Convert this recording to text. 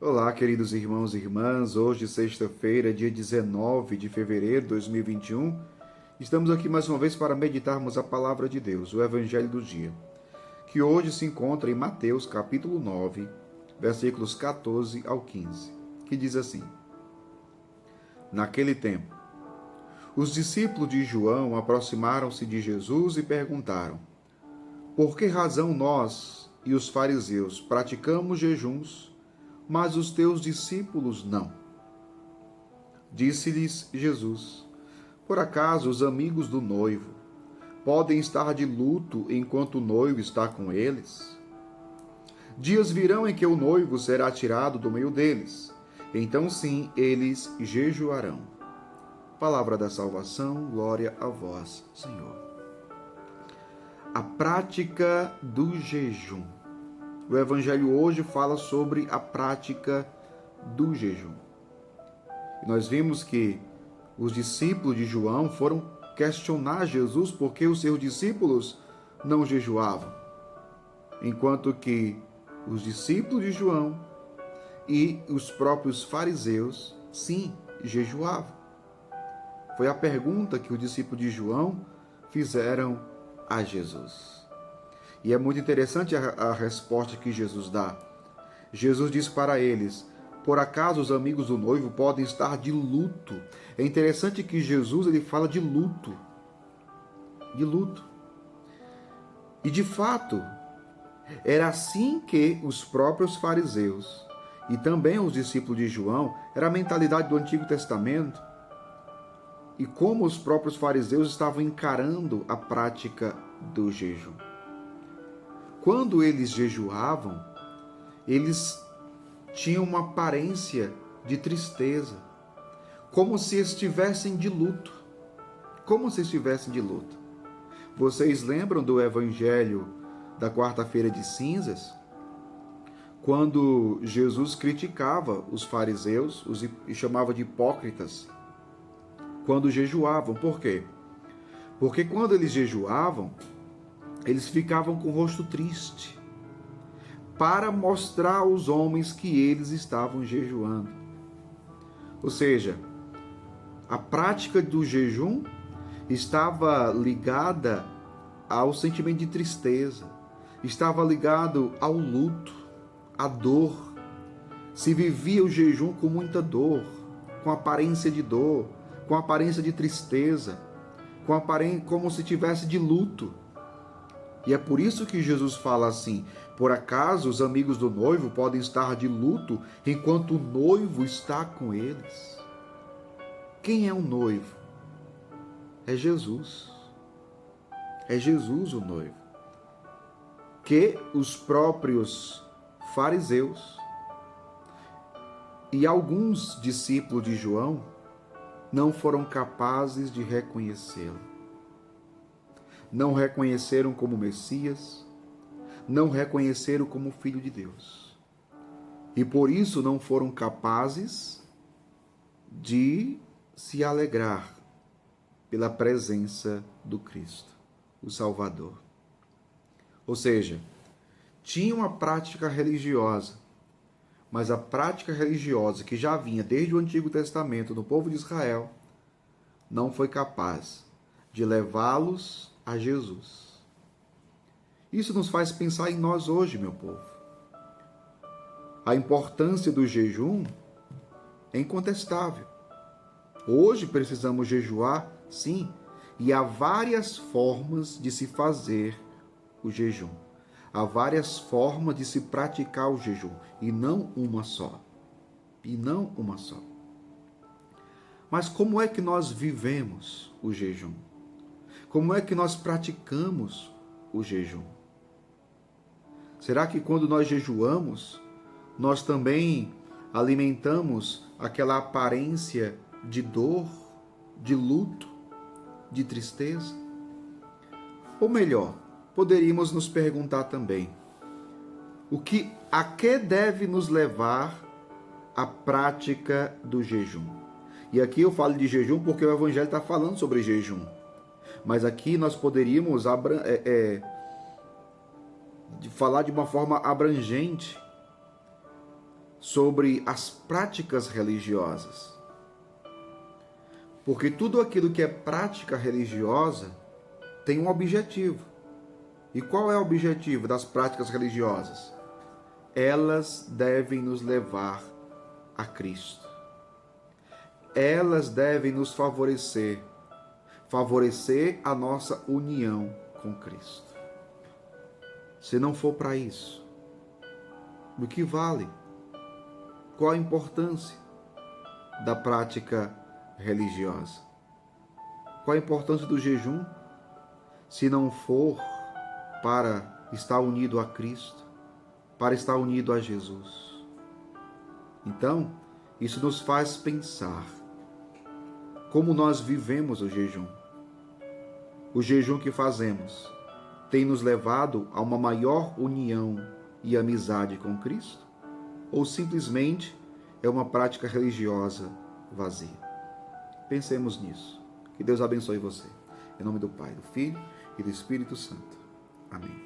Olá, queridos irmãos e irmãs. Hoje, sexta-feira, dia 19 de fevereiro de 2021, estamos aqui mais uma vez para meditarmos a palavra de Deus, o Evangelho do dia, que hoje se encontra em Mateus, capítulo 9, versículos 14 ao 15, que diz assim: Naquele tempo, os discípulos de João aproximaram-se de Jesus e perguntaram: Por que razão nós e os fariseus praticamos jejuns, mas os teus discípulos não? Disse-lhes Jesus: Por acaso os amigos do noivo podem estar de luto enquanto o noivo está com eles? Dias virão em que o noivo será tirado do meio deles. Então sim, eles jejuarão. Palavra da salvação, glória a vós, Senhor. A prática do jejum. O Evangelho hoje fala sobre a prática do jejum. E nós vimos que os discípulos de João foram questionar Jesus porque os seus discípulos não jejuavam, enquanto que os discípulos de João e os próprios fariseus, sim, jejuavam. Foi a pergunta que os discípulos de João fizeram a Jesus. E é muito interessante a resposta que Jesus dá. Jesus diz para eles: por acaso os amigos do noivo podem estar de luto? É interessante que Jesus ele fala de luto. De luto. E de fato, era assim que os próprios fariseus e também os discípulos de João, era a mentalidade do Antigo Testamento, e como os próprios fariseus estavam encarando a prática do jejum. Quando eles jejuavam, eles tinham uma aparência de tristeza, como se estivessem de luto. Como se estivessem de luto. Vocês lembram do Evangelho da quarta-feira de cinzas? Quando Jesus criticava os fariseus e chamava de hipócritas quando jejuavam. Por quê? Porque quando eles jejuavam, eles ficavam com o rosto triste, para mostrar aos homens que eles estavam jejuando. Ou seja, a prática do jejum estava ligada ao sentimento de tristeza, estava ligado ao luto, à dor. Se vivia o jejum com muita dor, com aparência de dor, com aparência de tristeza, como se tivesse de luto. E é por isso que Jesus fala assim: por acaso os amigos do noivo podem estar de luto enquanto o noivo está com eles? Quem é o noivo? É Jesus. É Jesus o noivo. Que os próprios fariseus e alguns discípulos de João não foram capazes de reconhecê-lo. Não reconheceram como Messias, não reconheceram como Filho de Deus. E por isso não foram capazes de se alegrar pela presença do Cristo, o Salvador. Ou seja, tinha uma prática religiosa, mas a prática religiosa que já vinha desde o Antigo Testamento no povo de Israel não foi capaz de levá-los a Jesus. Isso nos faz pensar em nós hoje, meu povo. A importância do jejum é incontestável. Hoje precisamos jejuar, sim, e há várias formas de se fazer o jejum. Há várias formas de se praticar o jejum, e não uma só. E não uma só. Mas como é que nós vivemos o jejum? Como é que nós praticamos o jejum? Será que quando nós jejuamos, nós também alimentamos aquela aparência de dor, de luto, de tristeza? Ou melhor, poderíamos nos perguntar também: a que deve nos levar a prática do jejum? E aqui eu falo de jejum porque o Evangelho está falando sobre jejum. Mas aqui nós poderíamos falar de uma forma abrangente sobre as práticas religiosas. Porque tudo aquilo que é prática religiosa tem um objetivo. E qual é o objetivo das práticas religiosas? Elas devem nos levar a Cristo. Elas devem nos favorecer a nossa união com Cristo. Se não for para isso, do que vale? Qual a importância da prática religiosa? Qual a importância do jejum se não for para estar unido a Cristo, para estar unido a Jesus? Então, isso nos faz pensar como nós vivemos o jejum. O jejum que fazemos tem nos levado a uma maior união e amizade com Cristo? Ou simplesmente é uma prática religiosa vazia? Pensemos nisso. Que Deus abençoe você. Em nome do Pai, do Filho e do Espírito Santo. Amém.